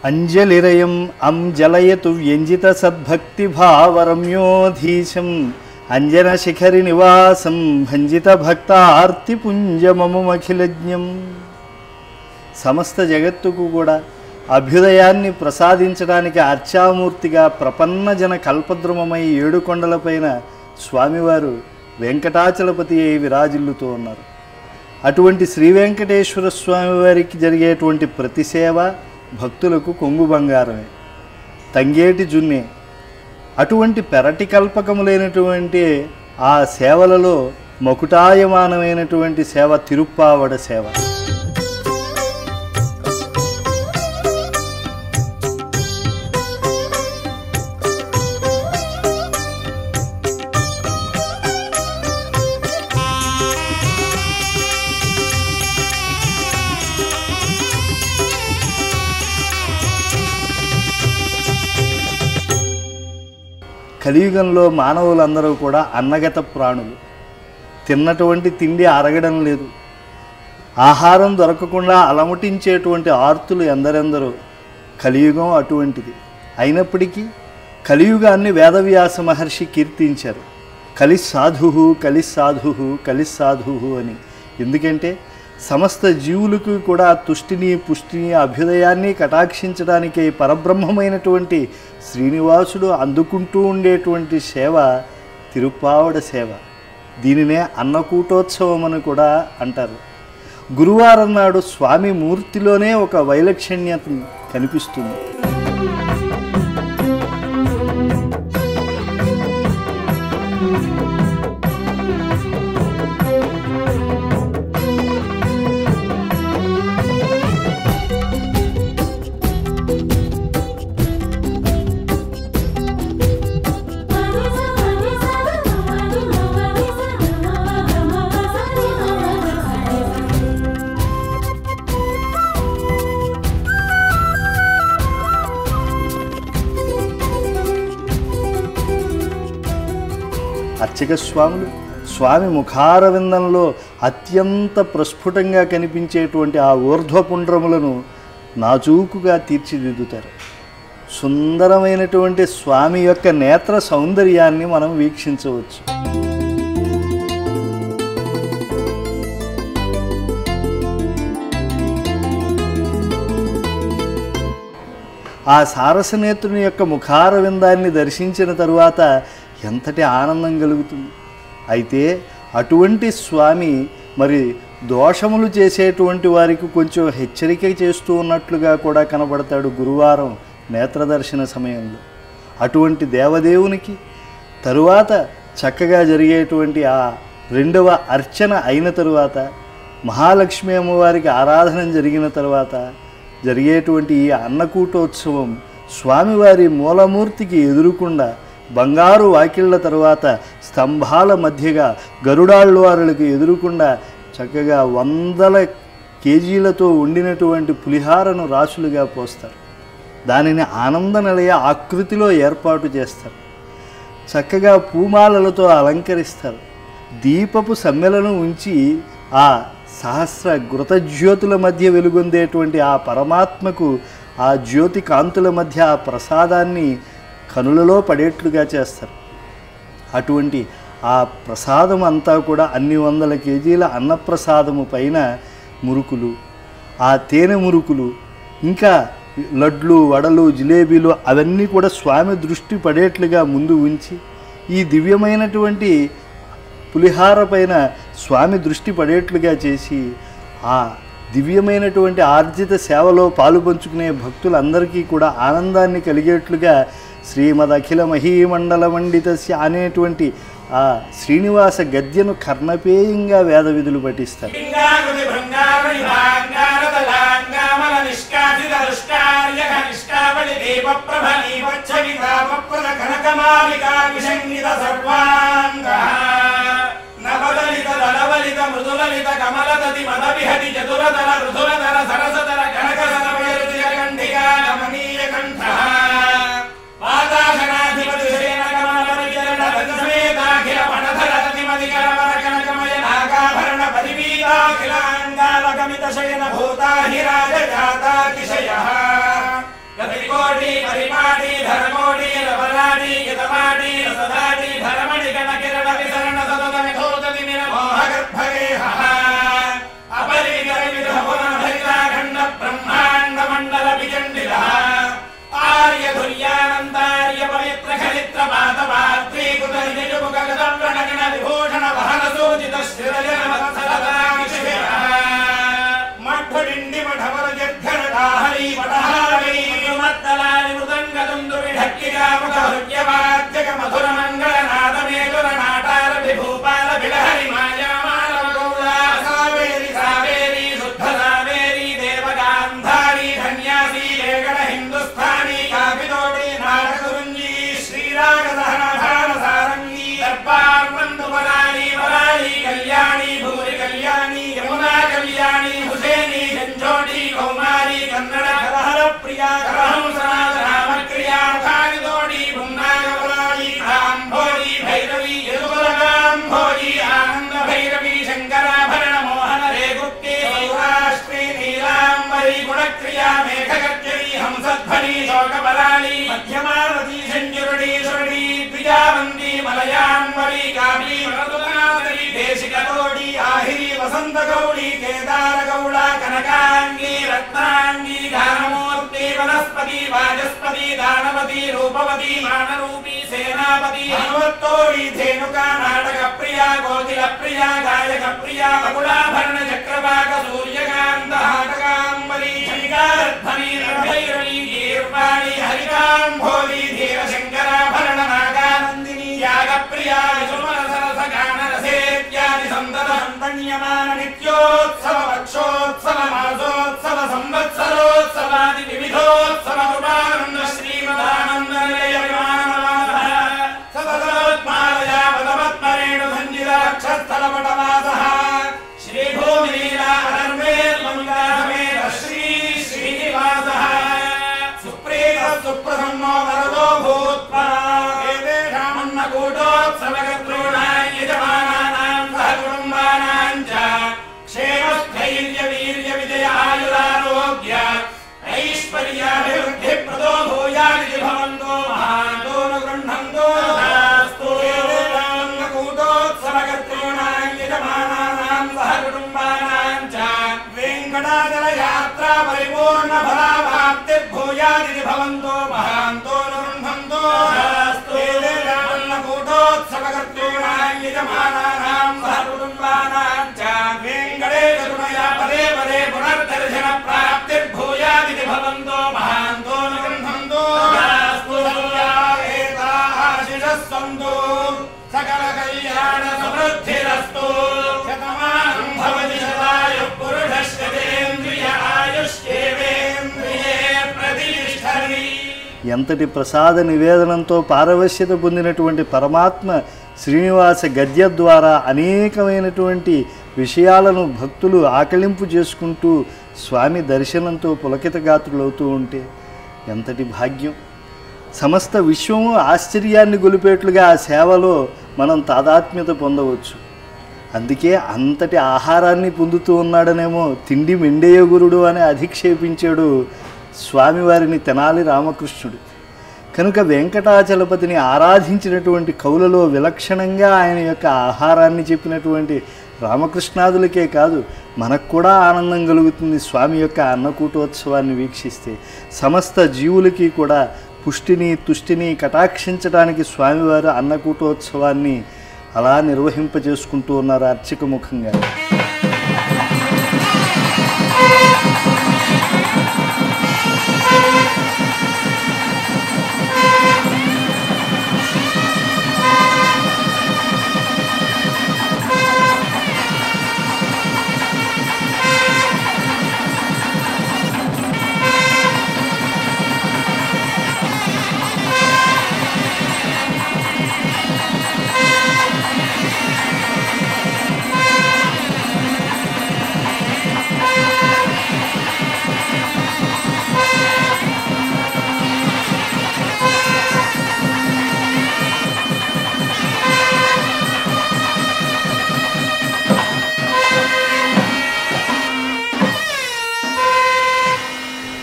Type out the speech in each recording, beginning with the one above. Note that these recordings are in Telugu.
అంజలిరయం అంజలయతు వ్యంజిత సద్భక్తిభావరమ్యోధీశం అంజనశిఖరి నివాసం భంజిత భక్తార్తిపుంజమముమఖిలజ్ఞం. సమస్త జగత్తుకు కూడా అభ్యుదయాన్ని ప్రసాదించడానికి అర్చామూర్తిగా ప్రపన్నజన కల్పద్రుమమై 7 కొండలపైన స్వామివారు వెంకటాచలపతి అయి విరాజిల్లుతూ ఉన్నారు. అటువంటి శ్రీ వెంకటేశ్వర స్వామివారికి జరిగేటువంటి ప్రతి సేవ భక్తులకు కొంగు బంగారమే, తంగేటి జున్నే. అటువంటి పెరటి కల్పకములైనటువంటి ఆ సేవలలో మకుటాయమానమైనటువంటి సేవ తిరుప్పావడ సేవ. కలియుగంలో మానవులందరూ కూడా అన్నగత ప్రాణులు. తిన్నటువంటి తిండి అరగడం లేదు, ఆహారం దొరకకుండా అలమటించేటువంటి ఆర్తులు ఎందరెందరో. కలియుగం అటువంటిది. అయినప్పటికీ కలియుగాన్ని వేదవ్యాస మహర్షి కీర్తించారు, కలిస్సాధు కలిస్సాధు కలిస్సాధు అని. ఎందుకంటే సమస్త జీవులకు కూడా తుష్టిని పుష్టిని అభ్యుదయాన్ని కటాక్షించడానికి పరబ్రహ్మమైనటువంటి శ్రీనివాసుడు అందుకుంటూ ఉండేటువంటి సేవ తిరుప్పావడ సేవ. దీనినే అన్నకూటోత్సవం అని కూడా అంటారు. గురువారం నాడు స్వామి మూర్తిలోనే ఒక వైలక్షణ్యత కనిపిస్తుంది. అర్చక స్వాములు స్వామి ముఖారవిందంలో అత్యంత ప్రస్ఫుటంగా కనిపించేటువంటి ఆ ఊర్ధ్వపుండ్రములను నాజూకుగా తీర్చిదిద్దుతారు. సుందరమైనటువంటి స్వామి యొక్క నేత్ర సౌందర్యాన్ని మనం వీక్షించవచ్చు. ఆ సారసనేత్రుని యొక్క ముఖారవిందాన్ని దర్శించిన తరువాత ఎంతటి ఆనందం కలుగుతుంది. అయితే అటువంటి స్వామి మరి దోషములు చేసేటువంటి వారికి కొంచెం హెచ్చరిక చేస్తూ ఉన్నట్లుగా కూడా కనబడతాడు గురువారం నేత్రదర్శన సమయంలో. అటువంటి దేవదేవునికి తరువాత చక్కగా జరిగేటువంటి ఆ 2వ అర్చన అయిన తరువాత మహాలక్ష్మి అమ్మవారికి ఆరాధన జరిగిన తరువాత జరిగేటువంటి ఈ అన్నకూటోత్సవం స్వామివారి మూలమూర్తికి ఎదురుకుండా బంగారు వాకిళ్ల తరువాత స్తంభాల మధ్యగా గరుడాళ్వారులకు ఎదురుకుండా చక్కగా 100 కేజీలతో వండినటువంటి పులిహారను రాసులుగా పోస్తారు. దానిని ఆనంద నిలయ ఆకృతిలో ఏర్పాటు చేస్తారు. చక్కగా పూమాలలతో అలంకరిస్తారు. దీపపు సమ్మెలను ఉంచి ఆ సహస్ర ఘృతజ్యోతుల మధ్య వెలుగొందేటువంటి ఆ పరమాత్మకు ఆ జ్యోతి కాంతుల మధ్య ఆ ప్రసాదాన్ని కనులలో పడేట్లుగా చేస్తారు. అటువంటి ఆ ప్రసాదం అంతా కూడా అన్ని 100 కేజీల అన్నప్రసాదము పైన మురుకులు, ఆ తేనె మురుకులు, ఇంకా లడ్లు, వడలు, జిలేబీలు అవన్నీ కూడా స్వామి దృష్టి పడేట్లుగా ముందు ఉంచి ఈ దివ్యమైనటువంటి పులిహార పైన స్వామి దృష్టి పడేట్లుగా చేసి ఆ దివ్యమైనటువంటి ఆర్జిత సేవలో పాలు పంచుకునే భక్తులందరికీ కూడా ఆనందాన్ని కలిగేట్లుగా శ్రీమద్ అఖిల మహీమండల మండితస్య అనేటువంటి ఆ శ్రీనివాస గద్యను కర్ణపేయంగా వేద విధులు పఠిస్తారు. ప్రతికోటి పరిపాటి ధరకోటి రవరాటి గితమాటి రసదాటి ధరమణి గణకిరణ విసరణ సతత విధోదతి నిరమోహగర్భగేహ అపరిమిత భువనభరితాఖండ బ్రహ్మాండ మండల విజండిల ఆర్యధుర్యానందార్య పవిత్ర ఖలిత్ర పాతపాత్రీకృత నిజముఖగణ విభూషణ వహన సూచిత శ్రీరజన మఠుడిండి మఠవర జర్ఘనదాహరి పటహారి మత్తలాని మృదంగదుందు విఢక్కిగాముఖ హృద్యవాద్యక మధుర మంగళ నాదమేదుర నాటార విభూపాల విలహరి మాయామానవ గౌళా సావేరి సావేరి శుద్ధ సావేరి దేవగాంధారి ధన్యాసి ఏగణ హిందుస్థాని కాపితోడి నాటకరుంజీ శ్రీరాగ దహనధాన సారంగీ దర్బార్వందు వరాళి వరాళి కళ్యాణి భూరి కళ్యాణి యమునా కళ్యాణి హుసేని జంజోడి కౌమారి కన్నడ కరహర ప్రియా కరహంసనాథ రామక్రియా కాగితోడి పున్నాగవరాళి కాంభోరి భైరవి యదుకులగాంభోరి ఆనంద భైరవి శంకరాభరణ మోహన రేగుప్తి సౌరాష్ట్రీ నీలాంబరి గుణక్రియా మేఘగర్జరి హంసధ్వని శోకబలాళి మధ్యమావతి సంజురుడీశ్వరుడి ద్విజావంతి మలయాంబరి కాళీ వరదునాథరి దేశికతోడి ఆహిరి వసంత గౌళి కేదార గౌళ కనకాంగి రత్నాంగి గానమూర్తి వనస్పతి వాజస్పతి దానవతి రూపవతి మానరూపి సేనాపతి హనుమత్తోడి ధేనుక నాటక ప్రియా గోతిల ప్రియా గాయక ప్రియా బకుళాభరణ చక్రవాక సూర్యకాంత హాటకాంబరి శంకారధ్వని భైరవి గీర్వాణి హరికాంభోరి ధీర శంకరాభరణ నాగానందిని యాగ ప్రియా విసుమన సరస గాన రసేత్యాది సంతత సంతన్యమాన నిత్యోత్సవ వక్షోత్సవ మాసోత్సవ సంవత్సరోత్సవాది వివిధోత్సవ కృపానంద శ్రీమదానంద నిలయ విమానవాస సతతోత్మాలయా పదపద్మరేణు సంజితాక్షస్థల పటవాసః శ్రీభూమి లీలా అధర్మేర్మంగామేర శ్రీ శ్రీనివాసః సుప్రీత సుప్రసన్నో వరదో భూత్వా ఏతేషామన్న కూటోత్సవకర్తॄణాం యజమానానాం సహ కుటుంబానాం చ క్షేమస్థైర్య వీర్య విజయ ఆయురారోగ్య ఐశ్వర్యాభివృద్ధి ప్రదో భూయాది భవంతో మహాంతో గృహంతో తథాస్తు ఏతేషామన్న కూటోత్సవకర్తॄణాం యజమానానాం సహ కుటుంబానాం చ వెంకటాచల యాత్రా పరిపూర్ణ ఫలావాప్తిర్భూయాది భవంతో మహాంతో గృహంతో తథాస్తు ఏతేషామన్న కూటోత్సవకర్తॄణాం యజమానానాం సహ కుటుంబానాం చ వెంకటేశరుణయా పదే పదే పునర్దర్శన ప్రాప్తిర్భూయాది భవంతో మహాంతో గృహంతో తథాస్తు ఏతాశిషస్సంతు సకల కళ్యాణ సమృద్ధిరస్తు శతమానం భవతి శతాయుః పురుషస్యేంద్రియ ఆయుష్యేవేంద్రియే ప్రతిష్టతి. ఎంతటి ప్రసాద నివేదనంతో పారవశ్యత పొందినటువంటి పరమాత్మ శ్రీనివాస గద్య ద్వారా అనేకమైనటువంటి విషయాలను భక్తులు ఆకలింపు చేసుకుంటూ స్వామి దర్శనంతో పులకితగాత్రులవుతూ ఉంటే ఎంతటి భాగ్యం. సమస్త విశ్వము ఆశ్చర్యాన్ని గొలిపేట్లుగా ఆ సేవలో మనం తాదాత్మ్యత పొందవచ్చు. అందుకే అంతటి ఆహారాన్ని పొందుతూ ఉన్నాడనేమో తిండి మెండేయగురుడు అని అధిక్షేపించాడు స్వామివారిని తెనాలి రామకృష్ణుడు. కనుక వెంకటాచలపతిని ఆరాధించినటువంటి కవులలో విలక్షణంగా ఆయన యొక్క ఆహారాన్ని చెప్పినటువంటి రామకృష్ణాదులకే కాదు, మనకు కూడా ఆనందం కలుగుతుంది స్వామి యొక్క అన్నకూటోత్సవాన్ని వీక్షిస్తే. సమస్త జీవులకి కూడా పుష్టిని తుష్టిని కటాక్షించడానికి స్వామివారు అన్నకూటోత్సవాన్ని అలా నిర్వహింపజేసుకుంటూ ఉన్నారు అర్చక ముఖంగా.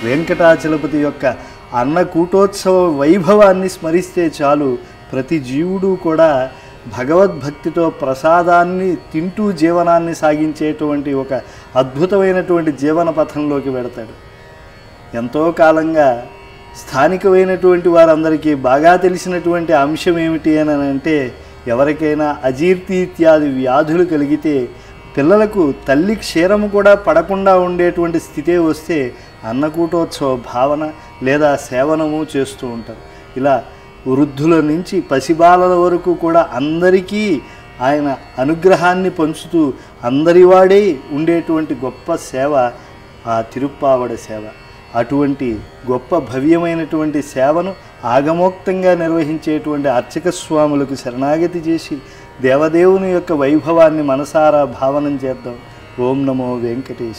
వెంకటాచలపతి యొక్క అన్నకూటోత్సవ వైభవాన్ని స్మరిస్తే చాలు ప్రతి జీవుడు కూడా భగవద్భక్తితో ప్రసాదాన్ని తింటూ జీవనాన్ని సాగించేటువంటి ఒక అద్భుతమైనటువంటి జీవన పథంలోకి వెడతాడు. ఎంతో కాలంగా స్థానికమైనటువంటి వారందరికీ బాగా తెలిసినటువంటి అంశం ఏమిటి అని అంటే, ఎవరికైనా అజీర్తి ఇత్యాది వ్యాధులు కలిగితే పిల్లలకు తల్లి క్షీరము కూడా పడకుండా ఉండేటువంటి స్థితే వస్తే అన్నకూటోత్సవ భావన లేదా సేవనము చేస్తూ ఉంటారు. ఇలా వృద్ధుల నుంచి పసిబాలల వరకు కూడా అందరికీ ఆయన అనుగ్రహాన్ని పంచుతూ అందరివాడే ఉండేటువంటి గొప్ప సేవ ఆ తిరుప్పావడ సేవ. అటువంటి గొప్ప భవ్యమైనటువంటి సేవను ఆగమోక్తంగా నిర్వహించేటువంటి అర్చక స్వాములకు శరణాగతి చేసి దేవదేవుని యొక్క వైభవాన్ని మనసారా భావనం చేద్దాం. ఓం నమో వెంకటేశ.